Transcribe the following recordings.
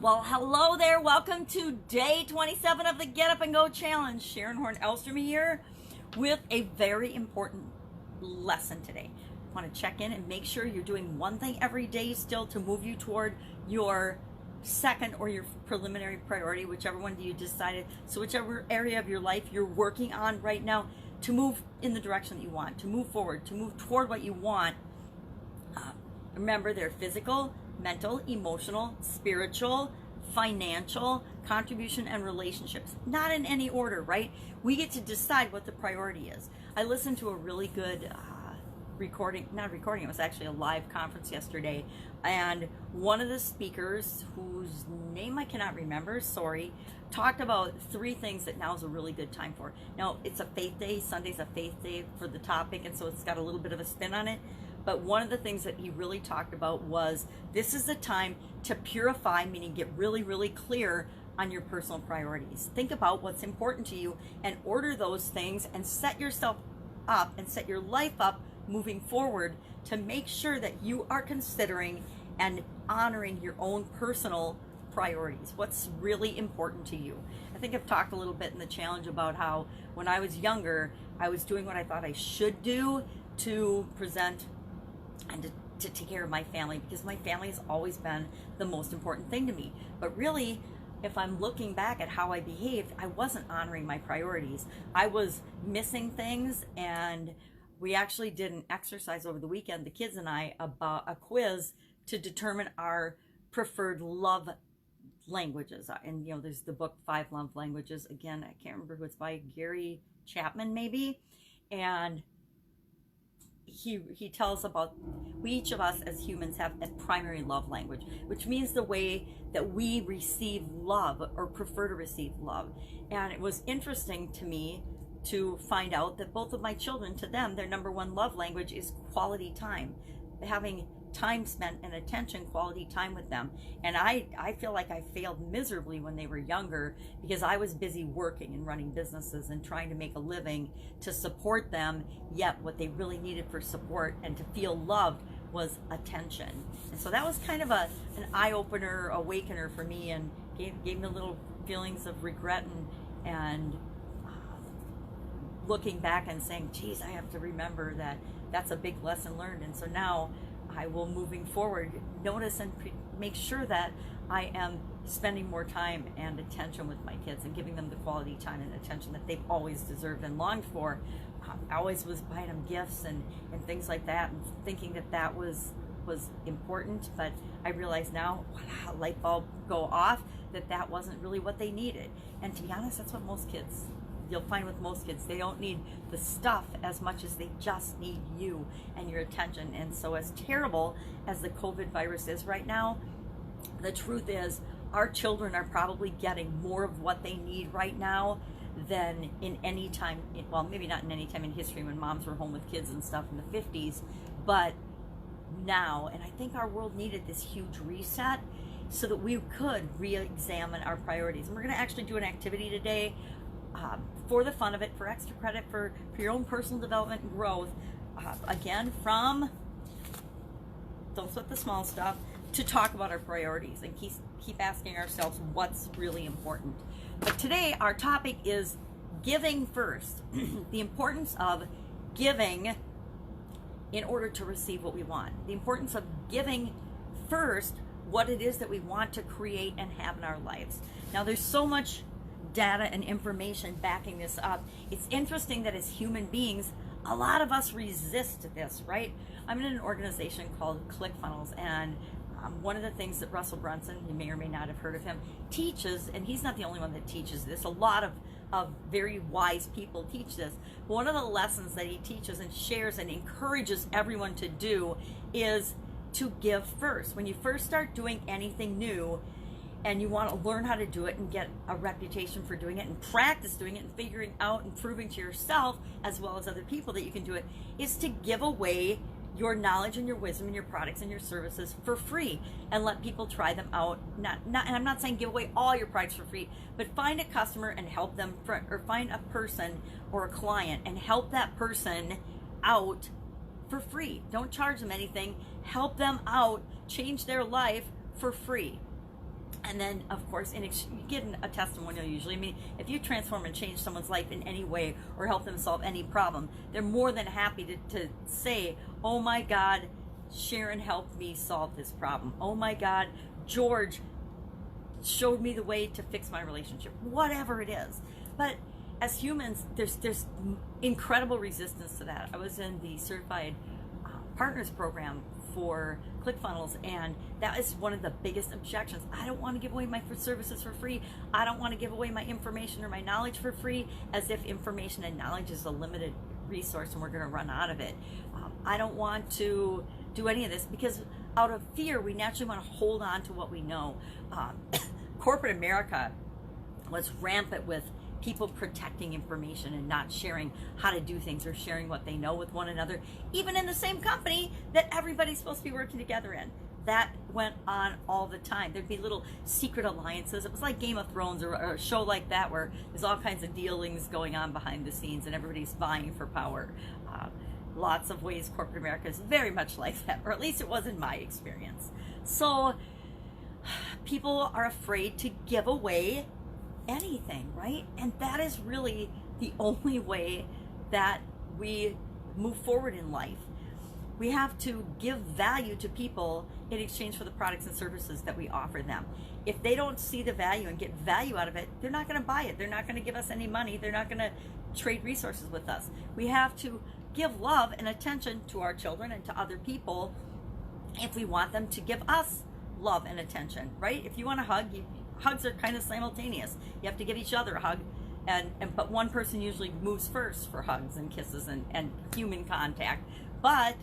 Well, hello there. Welcome to day 27 of the Get Up and Go Challenge. Sharon Horne-Ellstrom here with a very important lesson today. I want to check in and make sure you're doing one thing every day still to move you toward your second or your preliminary priority, whichever one you decided. So whichever area of your life you're working on right now to move in the direction that you want, to move forward, to move toward what you want. Remember, they're physical, mental, emotional, spiritual, financial, contribution, and relationships. Not in any order, right? We get to decide what the priority is. I listened to a really good it was actually a live conference yesterday, and one of the speakers, whose name I cannot remember, sorry, talked about 3 things that now is a really good time for. Now, it's a faith day. Sunday's a faith day for the topic, and so it's got a little bit of a spin on it. But one of the things that he really talked about was this is the time to purify, meaning get really, really clear on your personal priorities. Think about what's important to you and order those things and set yourself up and set your life up moving forward to make sure that you are considering and honoring your own personal priorities. What's really important to you. I think I've talked a little bit in the challenge about how when I was younger, I was doing what I thought I should do to present and to take care of my family, because my family has always been the most important thing to me. But really, if I'm looking back at how I behaved, I wasn't honoring my priorities. I was missing things, and we actually did an exercise over the weekend, the kids and I, about a quiz to determine our preferred love languages. And there's the book 5 Love Languages. Again, I can't remember who it's by, Gary Chapman maybe. And he tells about we each of us as humans have a primary love language, which means the way that we receive love or prefer to receive love. And it was interesting to me to find out that both of my children, to them, their number one love language is quality time, having time spent and attention, quality time with them. And I feel like I failed miserably when they were younger because I was busy working and running businesses and trying to make a living to support them, yet what they really needed for support and to feel loved was attention. And so that was kind of an eye-opener, awakener for me, and gave me little feelings of regret and looking back and saying, geez, I have to remember that that's a big lesson learned. And so now I will, moving forward, notice and make sure that I am spending more time and attention with my kids and giving them the quality time and attention that they've always deserved and longed for. I always was buying them gifts and things like that, and thinking that was important, but I realize now, wow, light bulb go off, that wasn't really what they needed. And to be honest, that's what you'll find with most kids. They don't need the stuff as much as they just need you and your attention. And so as terrible as the COVID virus is right now, the truth is our children are probably getting more of what they need right now than in any time, well, maybe not in any time in history when moms were home with kids and stuff in the 50s, but now. And I think our world needed this huge reset so that we could re-examine our priorities. And we're going to actually do an activity today for the fun of it, for extra credit, for your own personal development and growth. Again, from don't sweat the small stuff, to talk about our priorities and keep asking ourselves what's really important. But today our topic is giving first. The importance of giving in order to receive what we want. The importance of giving first what it is that we want to create and have in our lives. Now, there's so much data and information backing this up. It's interesting that as human beings, a lot of us resist this, right? I'm in an organization called ClickFunnels, and one of the things that Russell Brunson, you may or may not have heard of him, teaches, and he's not the only one that teaches this, a lot of very wise people teach this. One of the lessons that he teaches and shares and encourages everyone to do is to give first. When you first start doing anything new, and you want to learn how to do it and get a reputation for doing it and practice doing it and figuring out and proving to yourself as well as other people that you can do it, is to give away your knowledge and your wisdom and your products and your services for free and let people try them out. And I'm not saying give away all your products for free, but find a customer and help them, or find a person or a client and help that person out for free. Don't charge them anything. Help them out, change their life for free. And then, of course, you get a testimonial usually. I mean, if you transform and change someone's life in any way or help them solve any problem, they're more than happy to say, oh my God, Sharon helped me solve this problem. Oh my God, George showed me the way to fix my relationship. Whatever it is. But as humans, there's incredible resistance to that. I was in the Certified Partners program for ClickFunnels, and that is one of the biggest objections. I don't want to give away my services for free. I don't want to give away my information or my knowledge for free, as if information and knowledge is a limited resource and we're going to run out of it. I don't want to do any of this because out of fear, we naturally want to hold on to what we know. Corporate America was rampant with people protecting information and not sharing how to do things or sharing what they know with one another, even in the same company that everybody's supposed to be working together in. That went on all the time. There'd be little secret alliances. It was like Game of Thrones or a show like that where there's all kinds of dealings going on behind the scenes and everybody's vying for power. Lots of ways corporate America is very much like that, or at least it was in my experience. So people are afraid to give away anything, right? And that is really the only way that we move forward in life. We have to give value to people in exchange for the products and services that we offer them. If they don't see the value and get value out of it, they're not going to buy it. They're not going to give us any money. They're not going to trade resources with us. We have to give love and attention to our children and to other people if we want them to give us love and attention, right? If you want a hug, hugs are kind of simultaneous. You have to give each other a hug, but one person usually moves first for hugs and kisses and human contact. But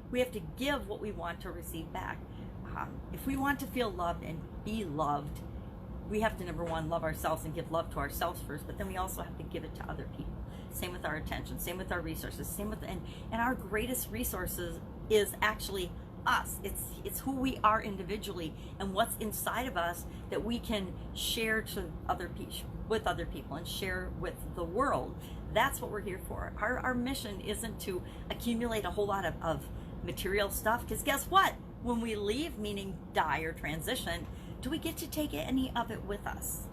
we have to give what we want to receive back. If we want to feel loved and be loved, we have to, number one, love ourselves and give love to ourselves first, but then we also have to give it to other people. Same with our attention, same with our resources, same with, and our greatest resources is actually us. It's who we are individually and what's inside of us that we can share to other people, with other people, and share with the world. That's what we're here for. Our mission isn't to accumulate a whole lot of material stuff, because guess what? When we leave, meaning die or transition, do we get to take any of it with us?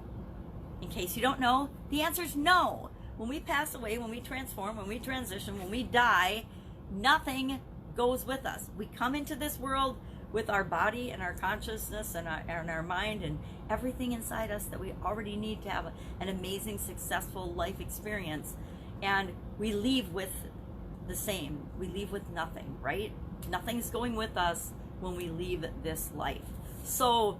In case you don't know, the answer is no. When we pass away, when we transform, when we transition, when we die, nothing goes with us. We come into this world with our body and our consciousness and our mind and everything inside us that we already need to have an amazing, successful life experience. And we leave with the same. We leave with nothing, right? Nothing's going with us when we leave this life. So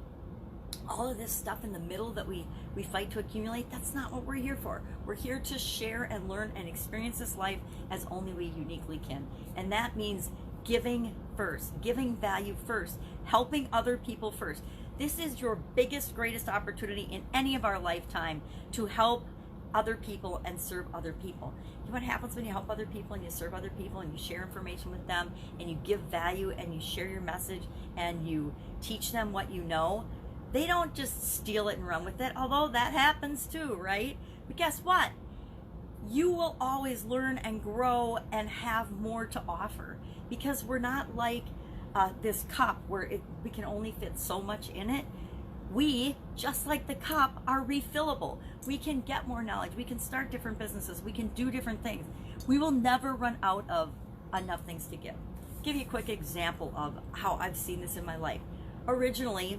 all of this stuff in the middle that we fight to accumulate, that's not what we're here for. We're here to share and learn and experience this life as only we uniquely can. And that means giving first, giving value first, helping other people first. This is your biggest, greatest opportunity in any of our lifetime to help other people and serve other people. You know what happens when you help other people and you serve other people and you share information with them and you give value and you share your message and you teach them what you know? They don't just steal it and run with it, although that happens too, right? But guess what? You will always learn and grow and have more to offer, because we're not like this cup where we can only fit so much in it. We, just like the cup, are refillable. We can get more knowledge. We can start different businesses. We can do different things. We will never run out of enough things to give. Give you a quick example of how I've seen this in my life. Originally,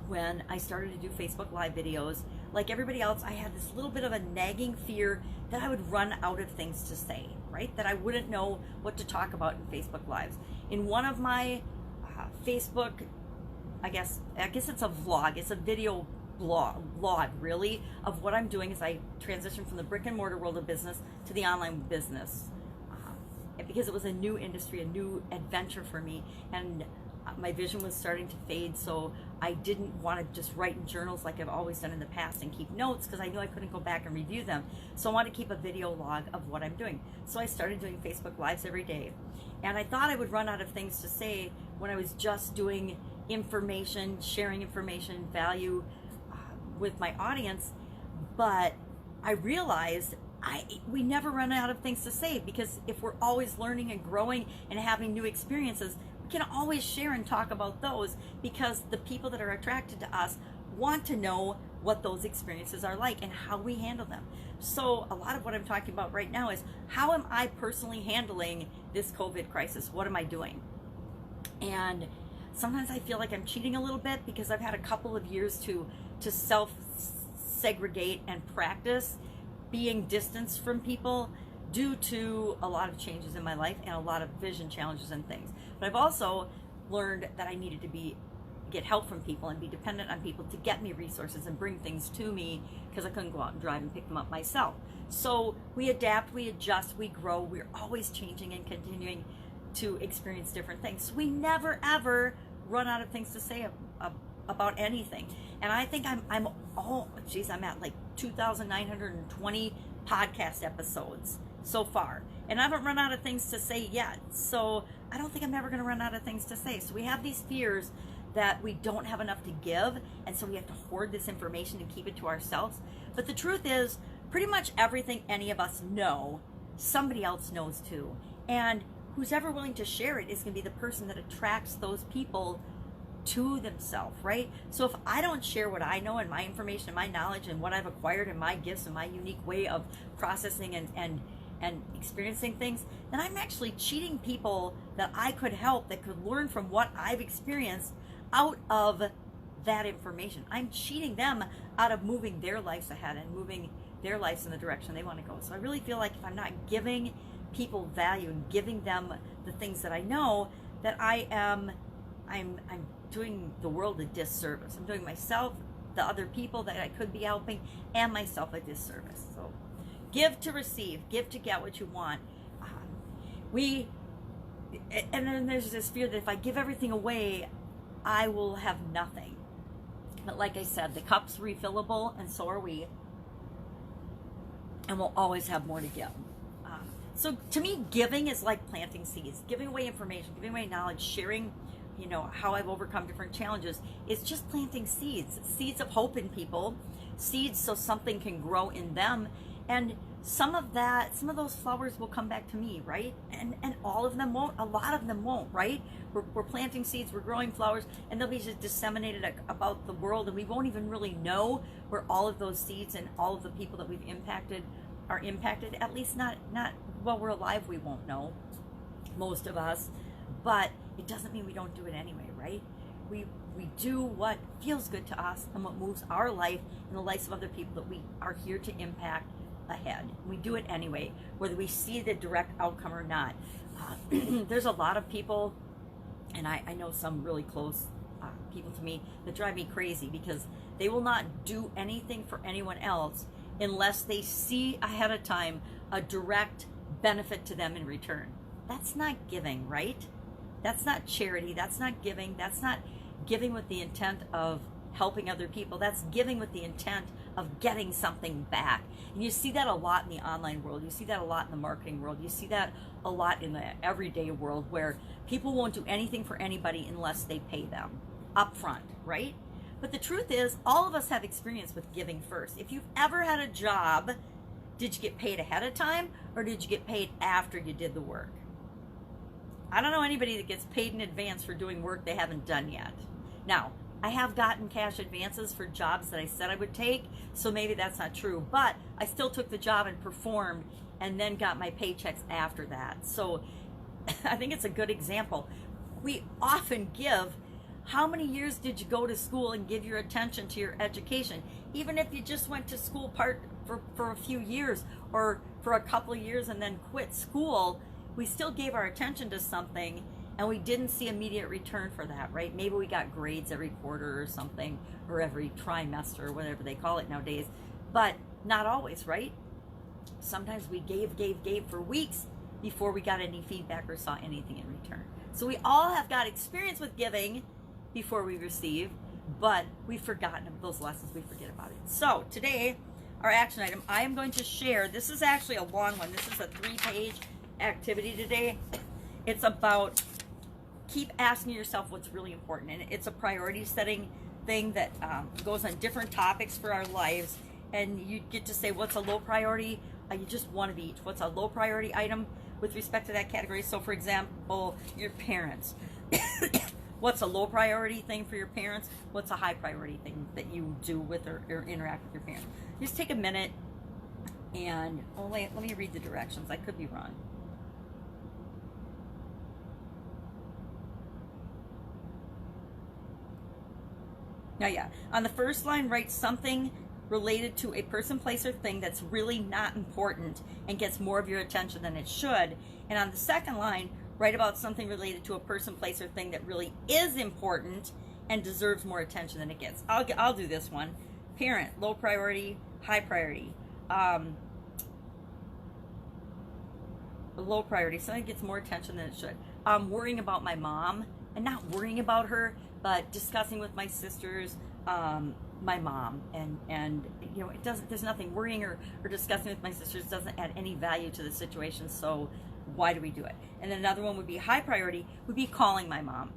when I started to do Facebook Live videos, like everybody else, I had this little bit of a nagging fear that I would run out of things to say, right? That I wouldn't know what to talk about in Facebook Lives. In one of my Facebook, I guess it's a vlog, it's a video blog really, of what I'm doing as I transition from the brick and mortar world of business to the online business. Because it was a new industry, a new adventure for me, and my vision was starting to fade, so I didn't want to just write in journals like I've always done in the past and keep notes, because I knew I couldn't go back and review them. So I wanted to keep a video log of what I'm doing. So I started doing Facebook Lives every day. And I thought I would run out of things to say when I was just doing information, sharing information, value with my audience. But I realized we never run out of things to say, because if we're always learning and growing and having new experiences, we can always share and talk about those, because the people that are attracted to us want to know what those experiences are like and how we handle them. So a lot of what I'm talking about right now is, how am I personally handling this COVID crisis? What am I doing? And sometimes I feel like I'm cheating a little bit, because I've had a couple of years to self-segregate and practice being distanced from people due to a lot of changes in my life and a lot of vision challenges and things. But I've also learned that I needed to get help from people and be dependent on people to get me resources and bring things to me, because I couldn't go out and drive and pick them up myself. So we adapt, we adjust, we grow. We're always changing and continuing to experience different things. So we never ever run out of things to say about anything. And I think I'm at like 2,920 podcast episodes so far, and I haven't run out of things to say yet. So I don't think I'm ever going to run out of things to say. So we have these fears that we don't have enough to give, and so we have to hoard this information and keep it to ourselves. But the truth is, pretty much everything any of us know, somebody else knows too. And who's ever willing to share it is going to be the person that attracts those people to themselves, right? So if I don't share what I know and my information and my knowledge and what I've acquired and my gifts and my unique way of processing and experiencing things, then I'm actually cheating people that I could help, that could learn from what I've experienced, out of that information. I'm cheating them out of moving their lives ahead and moving their lives in the direction they want to go. So I really feel like if I'm not giving people value and giving them the things that I know, that I'm doing the world a disservice. I'm doing myself, the other people that I could be helping, and myself a disservice. So give to receive, give to get what you want. And then there's this fear that if I give everything away, I will have nothing. But like I said, the cup's refillable, and so are we. And we'll always have more to give. So to me, giving is like planting seeds, giving away information, giving away knowledge, sharing, how I've overcome different challenges. It's just planting seeds of hope in people, seeds so something can grow in them. And some of those flowers will come back to me, right? And all of them won't, a lot of them won't, right? We're planting seeds, we're growing flowers, and they'll be just disseminated about the world, and we won't even really know where all of those seeds and all of the people that we've impacted are impacted. At least not while we're alive, we won't know, most of us. But it doesn't mean we don't do it anyway, right? We do what feels good to us and what moves our life and the lives of other people that we are here to impact ahead. We do it anyway, whether we see the direct outcome or not. There's a lot of people, and I know some really close people to me, that drive me crazy, because they will not do anything for anyone else unless they see ahead of time a direct benefit to them in return. That's not giving, right? That's not charity. That's not giving. That's not giving with the intent of helping other people. That's giving with the intent of getting something back. And you see that a lot in the online world. You see that a lot in the marketing world. You see that a lot in the everyday world, where people won't do anything for anybody unless they pay them up front, right? But the truth is, all of us have experience with giving first. If you've ever had a job, did you get paid ahead of time, or did you get paid after you did the work? I don't know anybody that gets paid in advance for doing work they haven't done yet. Now, I have gotten cash advances for jobs that I said I would take, so maybe that's not true, but I still took the job and performed and then got my paychecks after that. So I think it's a good example. We often give, how many years did you go to school and give your attention to your education? Even if you just went to school for a few years or for a couple of years and then quit school, we still gave our attention to something, and we didn't see immediate return for that, right? Maybe we got grades every quarter or something, or every trimester, or whatever they call it nowadays, but not always, right? Sometimes we gave for weeks before we got any feedback or saw anything in return. So we all have got experience with giving before we receive, but we've forgotten those lessons. We forget about it. So today, our action item, I am going to share, this is actually a long one. This is a 3-page activity today. It's about keep asking yourself what's really important, and it's a priority setting thing that goes on different topics for our lives, and you get to say what's a low priority. You just one of each. What's a low priority item with respect to that category? So for example, your parents. What's a low priority thing for your parents? What's a high priority thing that you do with or interact with your parents? Just take a minute and let me read the directions. I could be wrong. Now, yeah, on the first line, write something related to a person, place, or thing that's really not important and gets more of your attention than it should. And on the second line, write about something related to a person, place, or thing that really is important and deserves more attention than it gets. I'll do this one. Parent, low priority, high priority. Low priority, something gets more attention than it should. Worrying about my mom, and not worrying about her, but discussing with my sisters, my mom, and you know, it doesn't. There's nothing worrying or discussing with my sisters doesn't add any value to the situation. So why do we do it? And then another one would be high priority, would be calling my mom.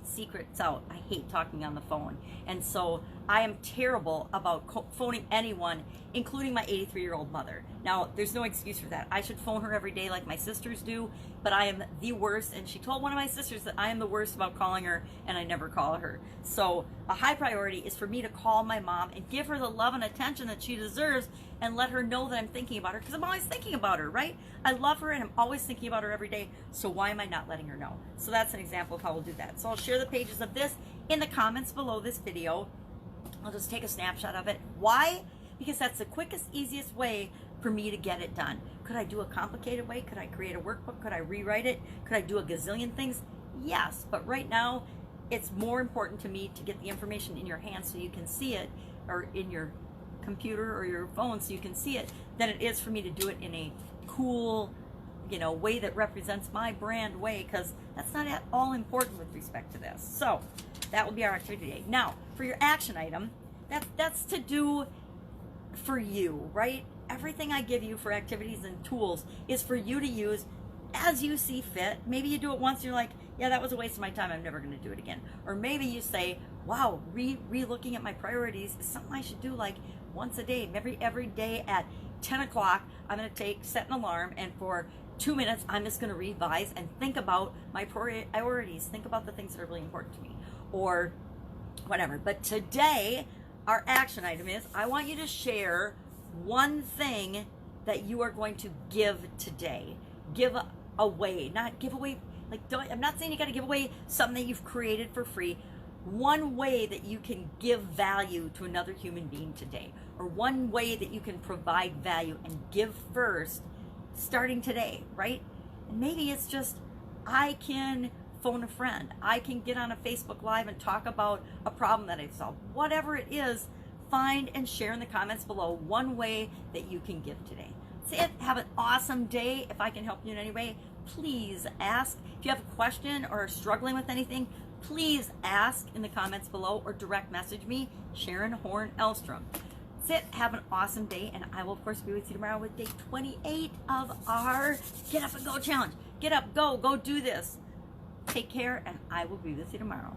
Secrets out. I hate talking on the phone. And so I am terrible about phoning anyone, including my 83-year-old mother. Now, there's no excuse for that. I should phone her every day like my sisters do, but I am the worst. And she told one of my sisters that I am the worst about calling her, and I never call her. So a high priority is for me to call my mom and give her the love and attention that she deserves and let her know that I'm thinking about her, because I'm always thinking about her, right? I love her and I'm always thinking about her every day. So why am I not letting her know? So that's an example of how we'll do that. So I'll share the pages of this in the comments below this video. I'll just take a snapshot of it. Why? Because that's the quickest, easiest way for me to get it done. Could I do a complicated way? Could I create a workbook? Could I rewrite it? Could I do a gazillion things? Yes, but right now it's more important to me to get the information in your hands so you can see it, or in your computer or your phone so you can see it, than it is for me to do it in a cool, you know, way that represents my brand way, because that's not at all important with respect to this. So that will be our activity today. Now, for your action item, that's to do for you, right? Everything I give you for activities and tools is for you to use as you see fit. Maybe you do it once and you're like, yeah, that was a waste of my time, I'm never going to do it again. Or maybe you say, wow, re-looking at my priorities is something I should do like once a day. Every day at 10 o'clock, I'm going to set an alarm, and for 2 minutes, I'm just going to revise and think about my priorities, think about the things that are really important to me, or whatever. But today, our action item is, I want you to share one thing that you are going to give today. Give away, not give away, like, I'm not saying you got to give away something that you've created for free. One way that you can give value to another human being today, or one way that you can provide value and give first, starting today, right? And maybe it's just, I can phone a friend, I can get on a Facebook Live and talk about a problem that I've solved. Whatever it is, find and share in the comments below one way that you can give today. That's it. Have an awesome day. If I can help you in any way, please ask. If you have a question or are struggling with anything, please ask in the comments below or direct message me, Sharon Horne-Ellstrom. That's it. Have an awesome day, and I will, of course, be with you tomorrow with day 28 of our Get Up and Go challenge. Get up, go do this. Take care, and I will be with you tomorrow.